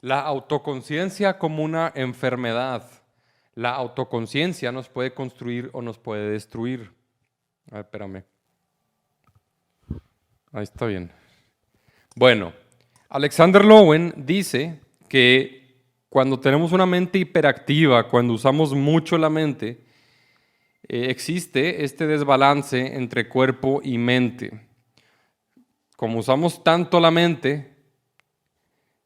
La autoconciencia como una enfermedad. La autoconciencia nos puede construir o nos puede destruir. A ver, espérame. Ahí está bien. Bueno, Alexander Lowen dice que cuando tenemos una mente hiperactiva, cuando usamos mucho la mente, existe este desbalance entre cuerpo y mente. Como usamos tanto la mente,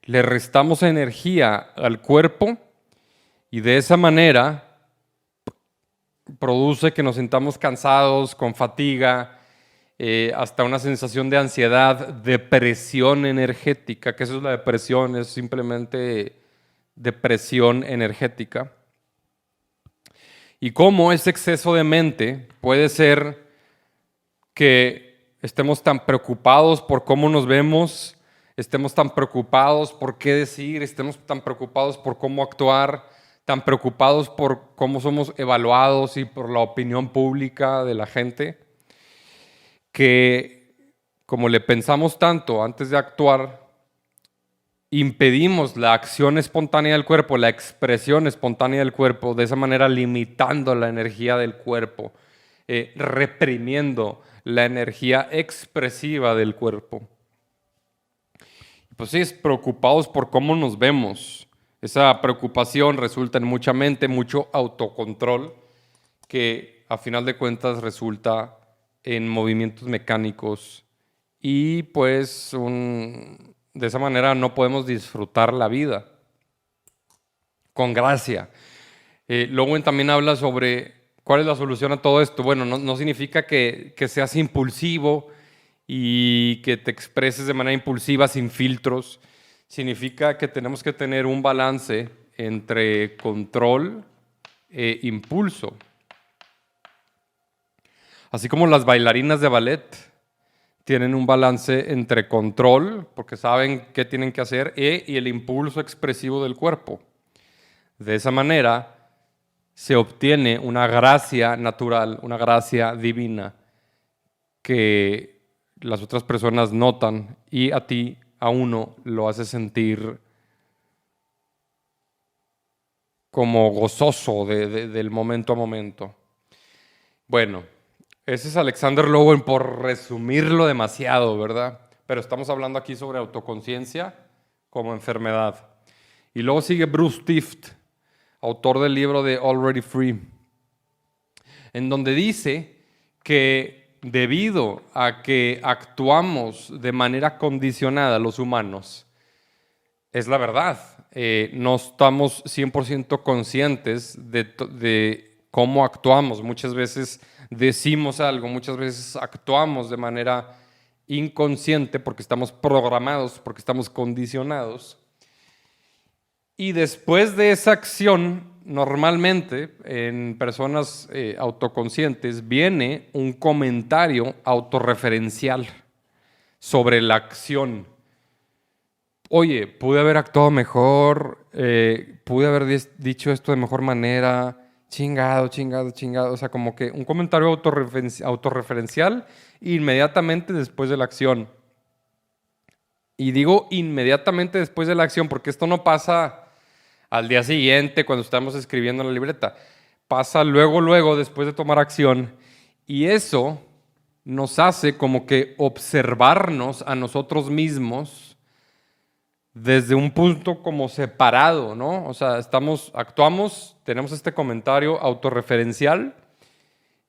le restamos energía al cuerpo y de esa manera produce que nos sintamos cansados, con fatiga, hasta una sensación de ansiedad, depresión energética, que eso es la depresión, es simplemente depresión energética. Y cómo ese exceso de mente puede ser que estemos tan preocupados por cómo nos vemos, estemos tan preocupados por qué decir, estemos tan preocupados por cómo actuar, tan preocupados por cómo somos evaluados y por la opinión pública de la gente, que como le pensamos tanto antes de actuar, impedimos la acción espontánea del cuerpo, la expresión espontánea del cuerpo, de esa manera limitando la energía del cuerpo, reprimiendo la energía expresiva del cuerpo. Pues sí, es preocupados por cómo nos vemos. Esa preocupación resulta en mucha mente, mucho autocontrol, que a final de cuentas resulta en movimientos mecánicos y pues de esa manera no podemos disfrutar la vida con gracia. Lowen también habla sobre cuál es la solución a todo esto. Bueno, no significa que seas impulsivo y que te expreses de manera impulsiva sin filtros. Significa que tenemos que tener un balance entre control e impulso. Así como las bailarinas de ballet tienen un balance entre control, porque saben qué tienen que hacer, y el impulso expresivo del cuerpo. De esa manera se obtiene una gracia natural, una gracia divina que las otras personas notan y a ti, a uno, lo hace sentir como gozoso del momento a momento. Bueno, ese es Alexander Lowen por resumirlo demasiado, ¿verdad? Pero estamos hablando aquí sobre autoconciencia como enfermedad. Y luego sigue Bruce Tift, autor del libro de Already Free, en donde dice que debido a que actuamos de manera condicionada los humanos, es la verdad, no estamos 100% conscientes de cómo actuamos. Muchas veces decimos algo, muchas veces actuamos de manera inconsciente porque estamos programados, porque estamos condicionados. Y después de esa acción, normalmente en personas autoconscientes viene un comentario autorreferencial sobre la acción. Oye, pude haber actuado mejor, pude haber dicho esto de mejor manera, chingado. O sea, como que un comentario autorreferencial inmediatamente después de la acción. Y digo inmediatamente después de la acción porque esto no pasa al día siguiente cuando estamos escribiendo en la libreta. Pasa luego, después de tomar acción. Y eso nos hace como que observarnos a nosotros mismos desde un punto como separado, ¿no? O sea, actuamos, tenemos este comentario autorreferencial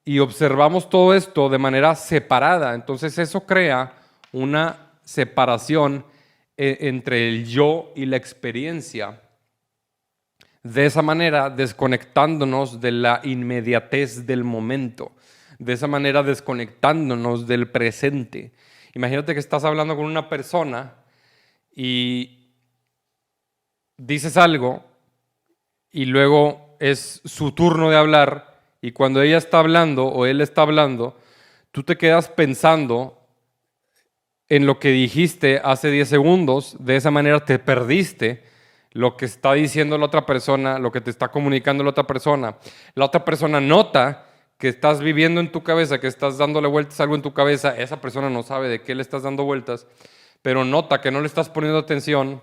y observamos todo esto de manera separada. Entonces eso crea una separación entre el yo y la experiencia. De esa manera, desconectándonos de la inmediatez del momento. De esa manera, desconectándonos del presente. Imagínate que estás hablando con una persona y dices algo y luego es su turno de hablar y cuando ella está hablando o él está hablando, tú te quedas pensando en lo que dijiste hace 10 segundos, de esa manera te perdiste lo que está diciendo la otra persona, lo que te está comunicando la otra persona. La otra persona nota que estás viviendo en tu cabeza, que estás dándole vueltas a algo en tu cabeza, esa persona no sabe de qué le estás dando vueltas, pero nota que no le estás poniendo atención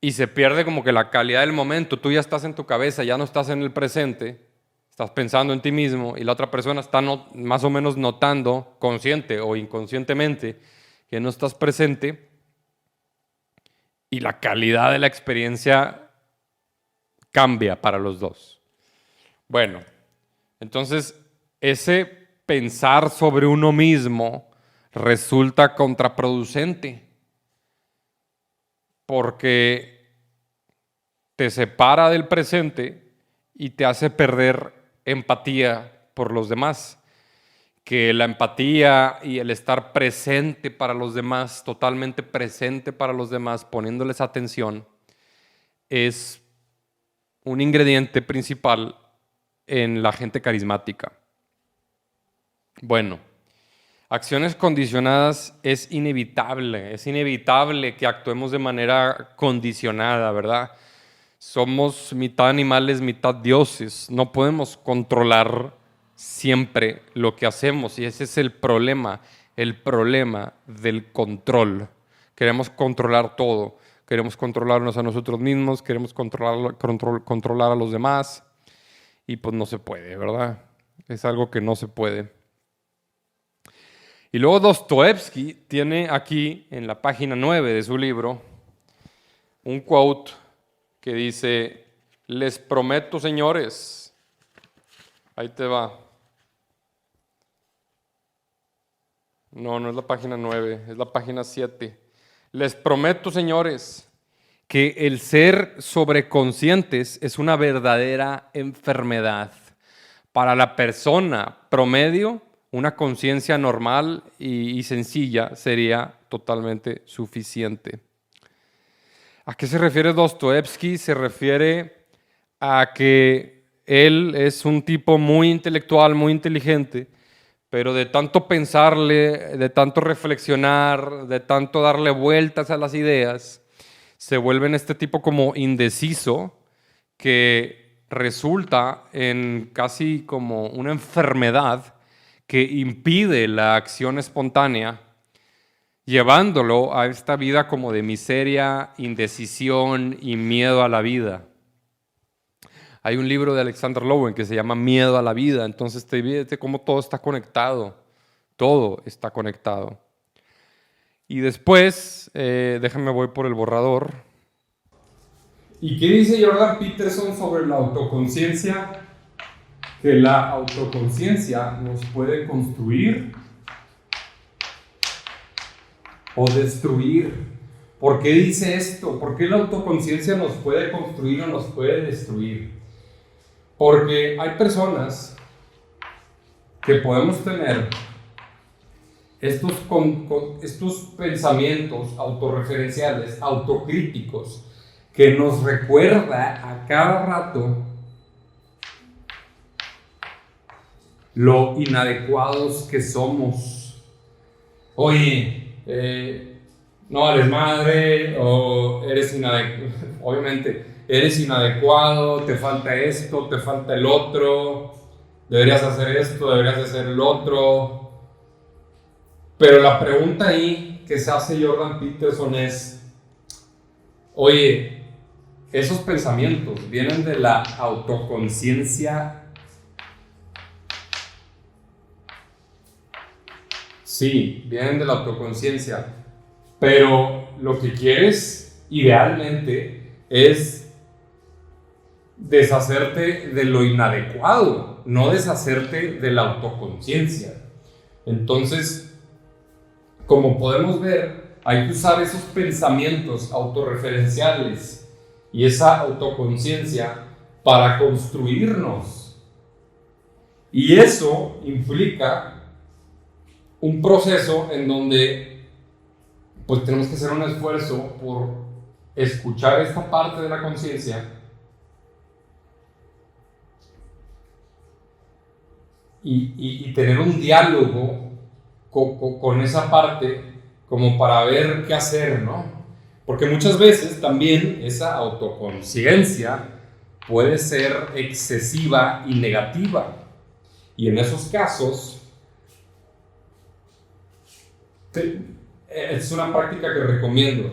y se pierde como que la calidad del momento. Tú ya estás en tu cabeza, ya no estás en el presente, estás pensando en ti mismo y la otra persona está más o menos notando, consciente o inconscientemente, que no estás presente y la calidad de la experiencia cambia para los dos. Bueno, entonces ese pensar sobre uno mismo resulta contraproducente porque te separa del presente y te hace perder empatía por los demás. Que la empatía y el estar presente para los demás, totalmente presente para los demás, poniéndoles atención, es un ingrediente principal en la gente carismática. Bueno, acciones condicionadas es inevitable que actuemos de manera condicionada, ¿verdad? Somos mitad animales, mitad dioses, no podemos controlar siempre lo que hacemos y ese es el problema del control. Queremos controlar todo, queremos controlarnos a nosotros mismos, queremos controlar a los demás y pues no se puede, ¿verdad? Es algo que no se puede. Y luego Dostoevsky tiene aquí en la página 9 de su libro un quote que dice: les prometo, señores, ahí te va. No es la página 9, es la página 7. Les prometo, señores, que el ser sobreconscientes es una verdadera enfermedad. Para la persona promedio, una conciencia normal y sencilla sería totalmente suficiente. ¿A qué se refiere Dostoevsky? Se refiere a que él es un tipo muy intelectual, muy inteligente, pero de tanto pensarle, de tanto reflexionar, de tanto darle vueltas a las ideas, se vuelve en este tipo como indeciso, que resulta en casi como una enfermedad que impide la acción espontánea, llevándolo a esta vida como de miseria, indecisión y miedo a la vida. Hay un libro de Alexander Lowen que se llama Miedo a la vida, entonces te ves cómo todo está conectado, todo está conectado. Y después, déjame voy por el borrador. ¿Y qué dice Jordan Peterson sobre la autoconciencia? Que la autoconciencia nos puede construir o destruir. ¿Por qué dice esto? ¿Por qué la autoconciencia nos puede construir o nos puede destruir? Porque hay personas que podemos tener estos pensamientos autorreferenciales, autocríticos, que nos recuerda a cada rato lo inadecuados que somos. Oye, no vales madre, o eres inadecuado, obviamente, eres inadecuado, te falta esto, te falta el otro, deberías hacer esto, deberías hacer el otro. Pero la pregunta ahí que se hace Jordan Peterson es: oye, esos pensamientos vienen de la autoconciencia. Sí, vienen de la autoconciencia, pero lo que quieres idealmente es deshacerte de lo inadecuado, no deshacerte de la autoconciencia. Entonces, como podemos ver, hay que usar esos pensamientos autorreferenciales y esa autoconciencia para construirnos. Y eso implica un proceso en donde pues tenemos que hacer un esfuerzo por escuchar esta parte de la conciencia y tener un diálogo con esa parte como para ver qué hacer, ¿no? Porque muchas veces también esa autoconciencia puede ser excesiva y negativa, y en esos casos es una práctica que recomiendo.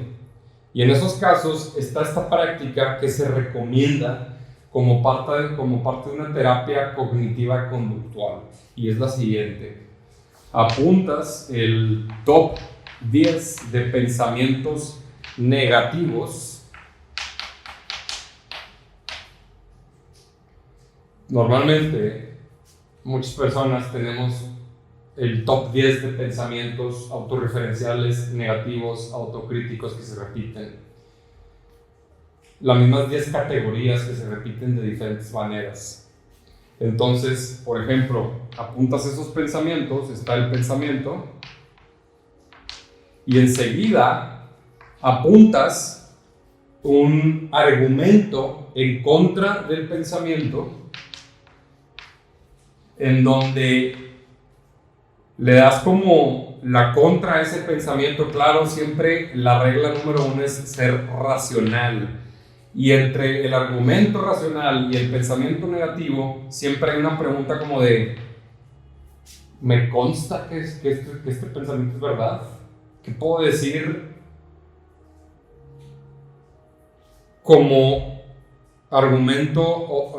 Y en esos casos está esta práctica que se recomienda como parte de una terapia cognitiva conductual. Y es la siguiente. Apuntas el top 10 de pensamientos negativos. Normalmente, muchas personas tenemos el top 10 de pensamientos autorreferenciales negativos, autocríticos que se repiten. Las mismas 10 categorías que se repiten de diferentes maneras. Entonces, por ejemplo, apuntas esos pensamientos, está el pensamiento, y enseguida apuntas un argumento en contra del pensamiento, en donde le das como la contra a ese pensamiento. Claro, siempre la regla número 1 es ser racional. Y entre el argumento racional y el pensamiento negativo, siempre hay una pregunta como de: ¿me consta que este pensamiento es verdad? ¿Qué puedo decir como argumento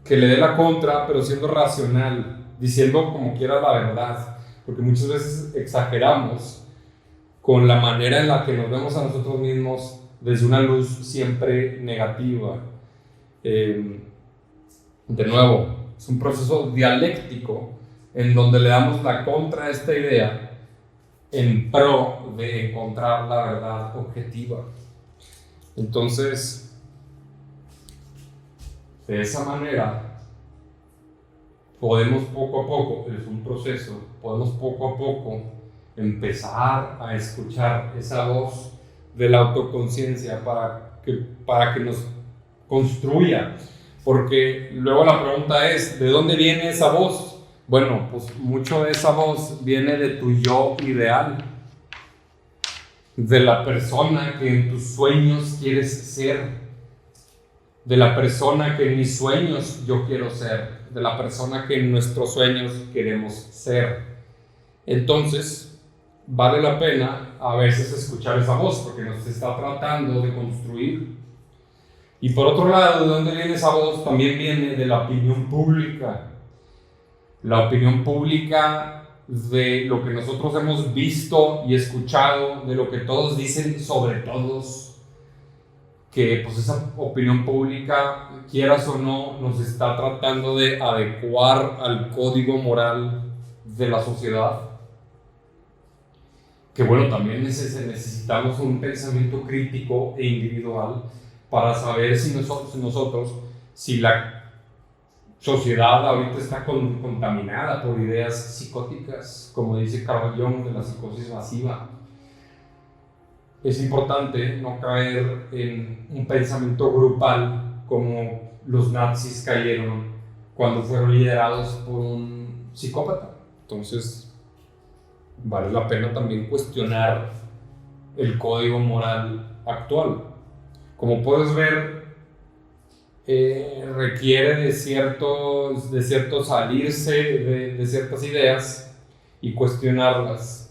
que le dé la contra, pero siendo racional? Diciendo como quiera la verdad, porque muchas veces exageramos con la manera en la que nos vemos a nosotros mismos desde una luz siempre negativa. De nuevo, es un proceso dialéctico en donde le damos la contra a esta idea en pro de encontrar la verdad objetiva. Entonces, de esa manera, podemos poco a poco, es un proceso, podemos poco a poco empezar a escuchar esa voz de la autoconciencia para que nos construya. Porque luego la pregunta es: ¿de dónde viene esa voz? Bueno, pues mucho de esa voz viene de tu yo ideal, de la persona que en tus sueños quieres ser, de la persona que en mis sueños yo quiero ser, de la persona que en nuestros sueños queremos ser. Entonces, vale la pena a veces escuchar esa voz, porque nos está tratando de construir. Y por otro lado, ¿de dónde viene esa voz? También viene de la opinión pública. La opinión pública de lo que nosotros hemos visto y escuchado, de lo que todos dicen sobre todos, que pues esa opinión pública, quieras o no, nos está tratando de adecuar al código moral de la sociedad. Que bueno, también necesitamos un pensamiento crítico e individual para saber si la sociedad ahorita está contaminada por ideas psicóticas, como dice Carl Jung, de la psicosis masiva. Es importante no caer en un pensamiento grupal como los nazis cayeron cuando fueron liderados por un psicópata. Entonces, vale la pena también cuestionar el código moral actual. Como puedes ver, requiere de cierto salirse de ciertas ideas y cuestionarlas.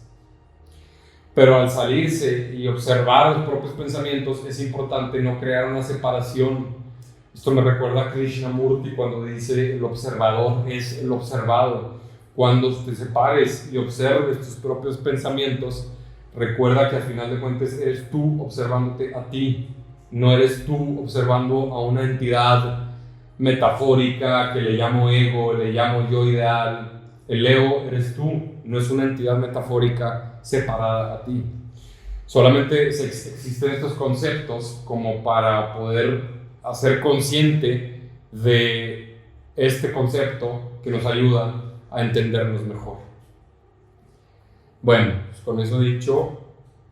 Pero al salirse y observar los propios pensamientos, es importante no crear una separación. Esto me recuerda a Krishnamurti cuando dice: el observador es el observado. Cuando te separes y observes tus propios pensamientos, recuerda que al final de cuentas eres tú observándote a ti. No eres tú observando a una entidad metafórica que le llamo ego, le llamo yo ideal. El ego eres tú, no es una entidad metafórica separada a ti. Solamente existen estos conceptos como para poder hacer consciente de este concepto que nos ayuda a entendernos mejor. Bueno, pues con eso dicho,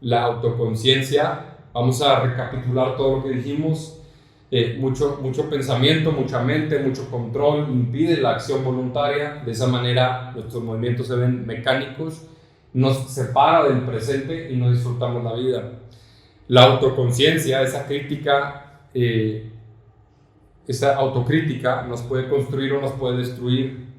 la autoconciencia, vamos a recapitular todo lo que dijimos. Mucho pensamiento, mucha mente, mucho control impide la acción voluntaria. De esa manera nuestros movimientos se ven mecánicos, nos separa del presente y no disfrutamos la vida. La autoconciencia, esa crítica, esa autocrítica nos puede construir o nos puede destruir.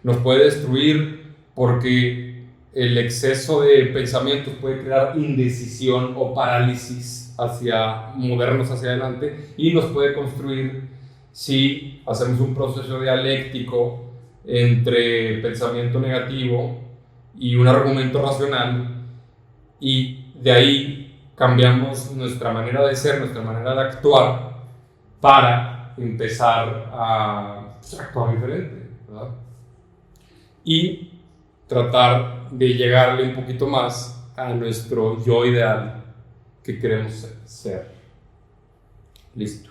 Nos puede destruir porque el exceso de pensamientos puede crear indecisión o parálisis hacia movernos hacia adelante, y nos puede construir si hacemos un proceso dialéctico entre pensamiento negativo y un argumento racional, y de ahí cambiamos nuestra manera de ser, nuestra manera de actuar para empezar a actuar diferente, ¿verdad? Y tratar de llegarle un poquito más a nuestro yo ideal que queremos ser. Listo.